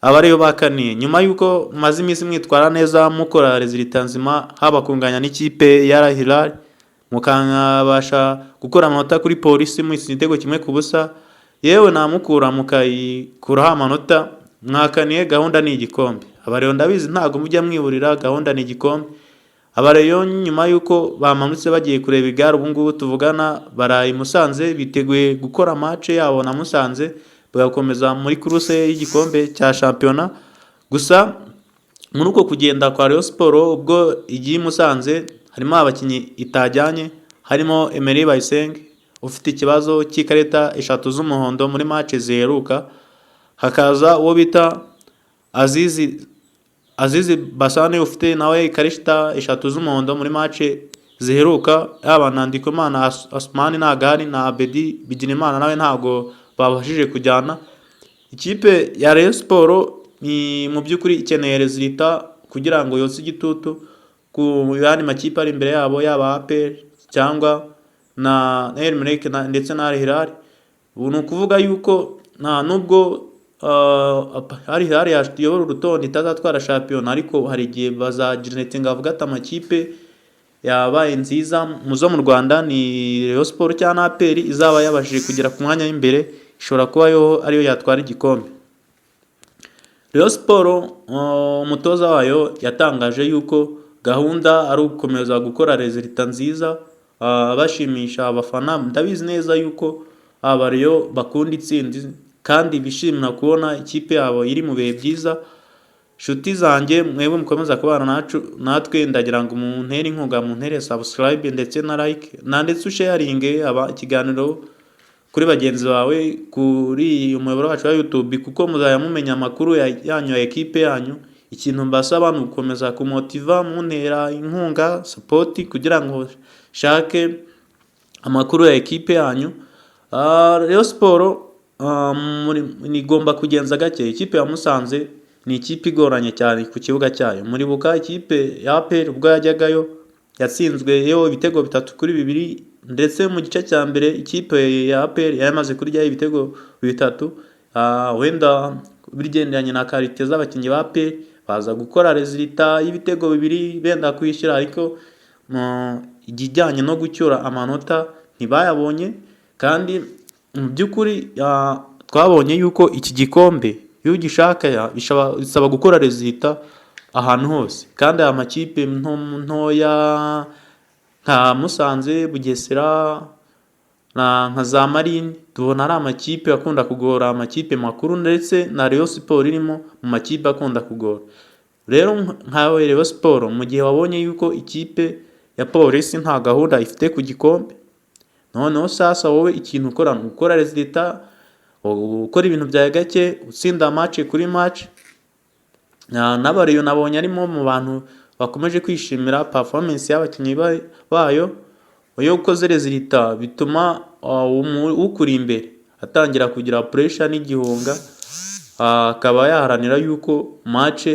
aba ariyo bakaniye nyuma y'uko mumaze iminsi mwitwara neza mukora resultat nzima haba kunganya n'ikipe ya Al Hilal mukabasha gukora amanota kuri polisi mu igitego kimwe ku busa yewe namukura mukayikuraho amanota mwakaniye gahunda ni igikombe. Abareyo ndabizi ntago mujya mwiburira gahunda ni igikombe. Abareyo nyuma y'uko bamanutse bagiye kureba igare ubu ngubu tuvugana barayi Musanze biteguye gukora match yabo na Musanze bagakomeza muri kuruse y'igikombe cya shampiyona. Gusa muri uko kugenda kwa Rayon Sport ubwo igiye Musanze harimo abakinnyi itajyanye, harimo Emery Bayisenge ufite ikibazo cy'ikarita 3 z'umuhondo muri match ziheruka, hakaza uwo bita Azizi Basane ufite nawe ikarita 3 z'umuhondo muri match ziheruka, yaba na Ndikumana Asmani Nagari na Abedi Bigirimana nawe ntago babashije kujyana. Ikipe ya Rayon Sport ni mu by'ukuri ikeneye resultat kugira ngo yose igitutu ku yandi makipe ari imbere yabo yaba APR cyangwa na El Merreikh ndetse na Al Hilal. Ubu ni ukuvuga yuko nubwo Al Hilal yayobora urutonde itazatwara shampiyona ariko hari igihe bazagenetinga avuga ati amakipe yabaye nziza muzo mu Rwanda ni Rayon Sport cyangwa APR izaba yabashije kugera ku mwanya w'imbere ishobora kuba ariyo yatwara igikombe. Rayon Sport umutoza wayo yatangaje yuko gahunda ari ugukomeza gukora resultat nziza bashimisha abafana. Ndabizi neza yuko abareyo bakunda itsinzi kandi bishimira kubona ikipe yabo iri mu bihe byiza. Shuti zanjye mwebwe mukomeza kubana natwe ndagira ngo muntere inkunga muntere subscribe ndetse na like ndetse usharinge ikiganiro kuri bagenzi bawe kuri umuyoboro wacu wa YouTube kuko muzaya mumenya amakuru yanyu ya ekipe yanyu. Ikintu mbasaba ni gukomeza kumotiva muntera inkunga support kugira ngo shake amakuru ya ekipe yanyu. Rayon Sport igomba kugenza gake. Ikipe ya Musanze ni ikipe igoranye cyane ku kibuga cyayo. Muribuka ikipe ya APR ubwo yajyagayo yatsinzwe yewe ibitego 3-2 ndetse mu gice cya mbere ikipe ya APR yamaze kurya ibitego 3. Wenda bigendanye na karite z'abakinnyi ba APR baza gukora resultat y'ibitego 2 benda kwishyira ariko igijyanye no gucyura amanota ntibayabonye. Kandi mu by'ukuri twabonye yuko iki gikombe iyo ugishaka bisaba gukora resultat ahantu hose kandi aya makipe ntoya nka Musanze, Bugesera nka za Marine tubona ari amakipe akunda kugora amakipe makuru ndetse na Rayon Sport irimo mu makipe akunda kugora. Rero nka Rayon Sport mu gihe wabonye yuko ikipe ya Police nta gahunda ifite ku gikombe, noneho sasa wowe ikintu ukora resultat ukora ibintu bya gake utsinda match kuri match. N'abareyo nabonye arimo mu bantu bakomeje kwishimira performance y'abakinnyi bayo. Iyo ukoze resultat bituma ukuri imbere atangira kugira pressure n'igihunga akaba yaharanira yuko match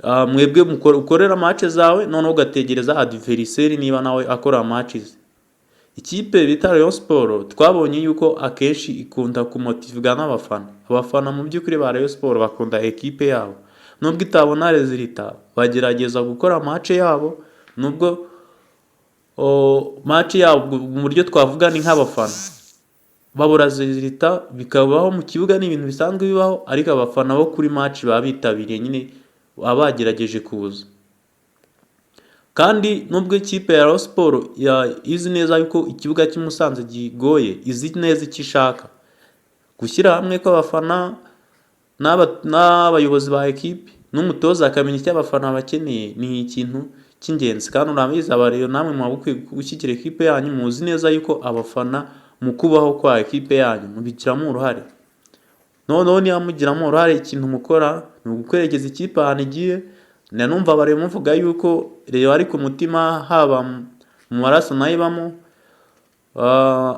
mwebwe ukorera match zawe noneho ugategereza adversaire niba nawe akora matches. Ikipe bita Rayon Sport twabonye yuko akenshi ikunda kumotivwa n'abafana. Abafana mu by'ukuri ba Rayon Sport bakunda ekipe yabo, nubwo itabona resultat bagerageza gukora match yabo, nubwo match yabo mu buryo twavuga ni nk'abafana babura resultat bikabaho mu kibuga ni ibintu bisanzwe bibaho, ariko abafana bo kuri match babitabiriye nyine abagerageje kuza. Kandi nubwo ikipe ya Rayon Sport izi neza yuko ikibuga cy'Umusanze gigoye, izi neza icyo ishaka gushyira hamwe kw'abafana n'abayobozi ba ekipe n'umutoza akamenya icyo abafana bakeneye ni ikintu cy'ingenzi. Kandi urabizi abareyo namwe mwabukwiye gushyigikira ekipe yanyu, muzi neza yuko abafana mu kubaho kwa ekipe yanyu mubigiramo uruhare. Noneho niba mugiramo uruhare ikintu mukora ni ugukwerekeza ikipe ahantu igiye. Nanumva abareyo muvuga yuko Rayon ari ku mutima haba mu maraso nayibamo,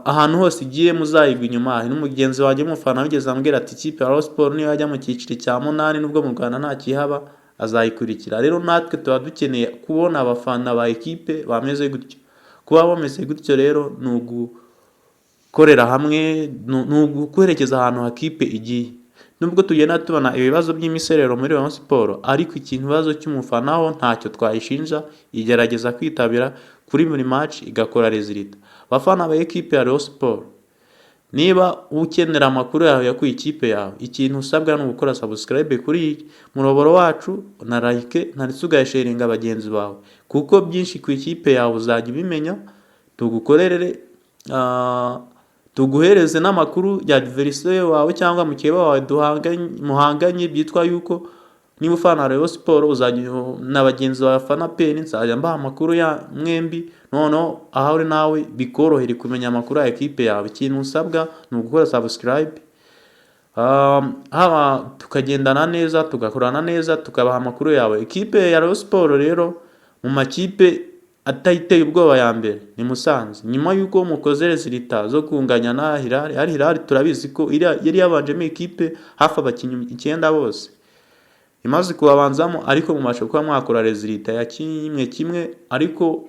ahantu hose igiye muzayigwa inyuma. Hari n'umugenzi wanjye mufana wigeze ambwira ati ikipe ya Rayon Sport niyo yajya mu cyiciro cya 8 nubwo mu Rwanda nta kihaba azayikurikira. Rero natwe tuba dukeneye kubona abafana ba ekipe bameze gutyo. Kuba bameze gutyo rero ni ugukorera hamwe, ni ugukwerekeza ahantu hakipe igiye. nubwo tugenda tubona ibibazo by'imiserero muri Rayon Sport, ariko ikibazo cy'umufana ho ntacyo twayishinja, igerageza kwitabira kuri buri match igakora resultat. Bafana ba equipe ya Rayon Sport, niba ukenera amakuru yawe ku ikipe yawe, ikintu usabwa ni ugukora subscribe kuri muroboro wacu na like na tugayisharinga bagenzi bawe, kuko byinshi ku ikipe yawe uzajya ubimenya, tugukorere tuguhereze n'amakuru ya adversaire wawe cyangwa mukeba wawe muhanganye, byitwa yuko niba ufana Rayon Sport uzajya na bagenzi bawe fana peni, nzajya mbaha amakuru ya mwembi, noneho aho uri nawe bikorohere kumenya amakuru ya equipe yawe. Ikintu usabwa ni ugukora subscribe, tukagendana neza, tugakorana neza, tukabaha amakuru yawe. Equipe ya Rayon Sport rero mu makipe atayiteye ubwoba ya mbere ni Musanze, nyuma yuko mukoze resultat zo kunganya na Hilal, turabizi ko yari yabanjemo equipe hafi abakinnyi 9 bose imaze kubabanzamo, ariko mumashe kuba mwakora resultat ya kimwe, ariko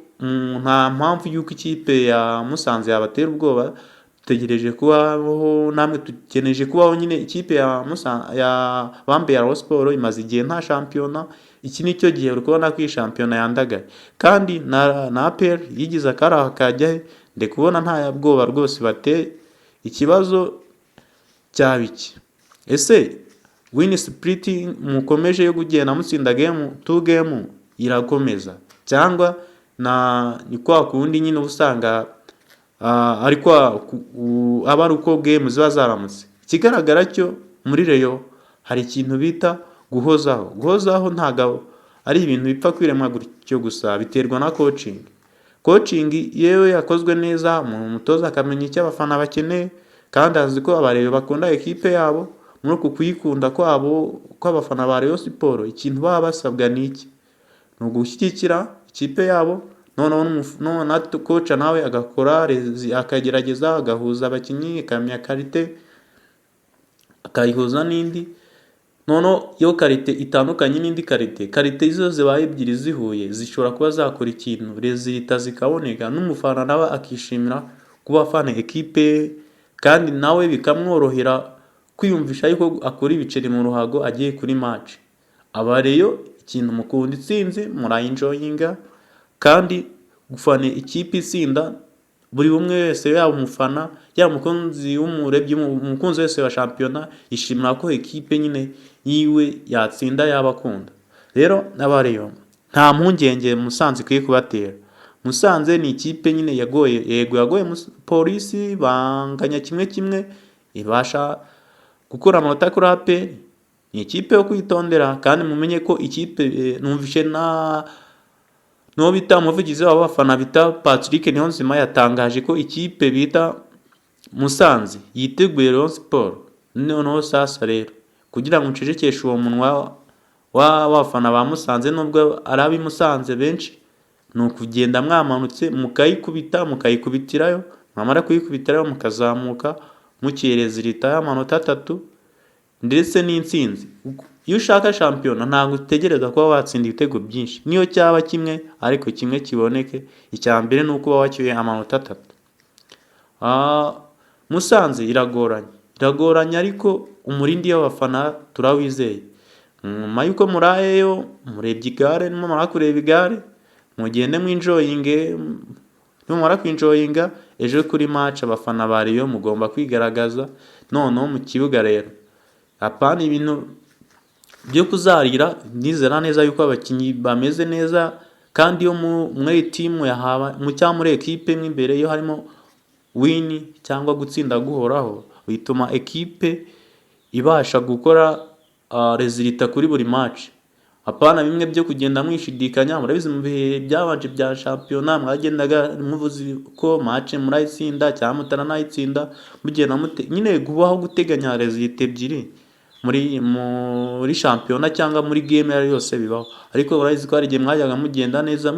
nta mpamvu yuko ikipe ya Musanze yabatera ubwoba. Tutegereje kubaho, namwe tukeneje kubaho nyine. Ikipe ya Bambe ya Rayon Sport imaze igihe nta shampiyona, iki nicyo gihe uri kubona ko iyi shampiyona yandagaye, kandi na APR yigize akaraha kajyahe, nde kubona nta bwoba rwose bateye. Ikibazo cya biki, ese win split mukomeje yo kugenda mutsinda game 2 game irakomeza, cyangwa ni kwa kundi nyine usanga ariko aba ari uko game ziba zaramutse? Ikigaragara cyo muri Rayon hari ikintu bita guhozaho ntago ari ibintu bipfa kwiremwa gutyo gusa, biterwa na coaching yewe yakozwe neza, umutoza akamenya icyo abafana bakeneye, kandi azi ko abarebe bakunda equipe yabo. Muri uku kuyikunda kwabo kw'abafana ba Rayon Sport, ikintu baba basabwa niki? Ni ugushyigikira ikipe yabo, none coach nawe agakora akagerageza agahuza abakinnyi, akamenya karite akayihuza n'indi, yo karite itandukanye n'indi karite izo zibaye ebyiri zihuye zishobora kuba zakora ikintu, resultat zikaboneka, n'umufana nawe akishimira kuba afana equipe, kandi nawe bikamworohera kwiyumvisha yuko akora ibiceri mu ruhago agiye kuri match. Aba rero ikintu mukunda itsinzi murayinjoyinga, kandi gufana ikipe isinda, buri umwe wese yaba umufana yaba umukunzi w'umurebyi, umukunzi wese wa shampiyona yishimira ko equipe nyine yiwe yatsinda yabakunda. Rero n'abareyo nta mpungenge Musanze kwiye kubatera. Musanze ni ikipe nyine yagoye Polisi, banganya kimwe ibasha gukora amanota kuri APR. Ni ikipe yo kwitondera, kandi mumenye ko ikipe numvishe no bita umuvugizi w'abafana bita Patrick Niyonzima yatangaje ko ikipe bita Musanze yiteguye Rayon Sport. Noneho sasa rero kugira ngo ncecekeshe uwo munwa w'abafana ba Musanze, nubwo arabi Musanze benshi, ni ukugenda mwamanutse mukayikubitirayo, mwamara kuyikubitirayo mukazamuka mukireza irita y'amanota 3 ndetse n'intsinzi. Iyo ushaka shampiyona ntabwo utegereza kuba watsinda ibitego byinshi, niyo cyaba kimwe ariko kimwe kiboneke. Icya mbere ni uko wacyuye amanota 3. Musanze iragoranye, ariko umurindi w'abafana turawizeye. Nyuma yuko murayeyo murebye igare, nimara kureba igare mugende mwinjoyinge, nimara kwinjoyinga ejo kuri match abafana bariyo mugomba kwigaragaza. Noneho mu kibuga rero apana ibintu byo kuzarira, nizera neza yuko abakinnyi bameze neza, kandi yo muri team yahaba mu cyamure equipe mw'imbere yo harimo win cyangwa gutsinda guhoraho, bituma equipe ibasha gukora resultat kuri buri match. Apana bimwe byo kugenda mwishidikanya. Murabizi mu bihe byabanje bya shampiyona mwagendaga muvuzi ko match murayitsinda cyangwa mutaranayitsinda, mugenda nyine gubaho guteganya resultat ebyiri muri shampiyona cyangwa muri game yose bibaho. Ariko urabizi ko hari igihe mwajyaga mugenda neza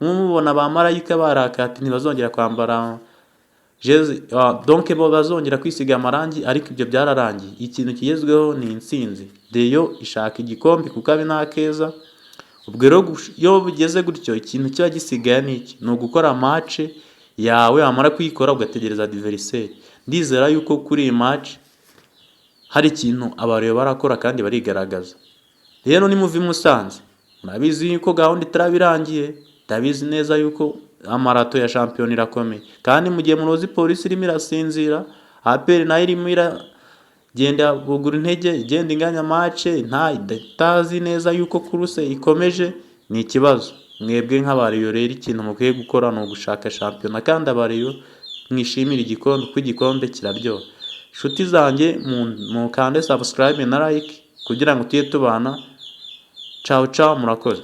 mubona ba marayika barakati ntibazongera kwambara jezi, donc bo bazongera kwisiga amarangi, ariko ibyo byararangiye. Ikintu kigezweho ni intsinzi. Deyo ishaka igikombe kuko abi nakeza. Ubwo rero iyo bigeze gutyo, ikintu kiba gisigaye n'iki? Ni ugukora match yawe, amara kuyikora ugategereza adversaire. Ndizera yuko kuri iyi match hari ikintu Abareyo barakora kandi barigaragaza. Rero nimuva i Musanze murabizi yuko gahunda itaraba irangiye, ndabizi neza yuko amarato ya shampiyona irakomeye, kandi mu gihe munozi polisi irimo irasinzira, APR nayo irimo iragenda bugura intege, igenda inganya match itazi neza yuko kuruse ikomeje, ni ikibazo. Mwebwe nk'Abareyo rero ikintu mukwiye gukora ni ugushaka shampiyona, kandi Abareyo mwishimira igikombe kuko igikombe kiraryoha. Inshuti zanjye mukande subscribe na like kugira ngo tujye tubana. Ciao ciao, murakoze.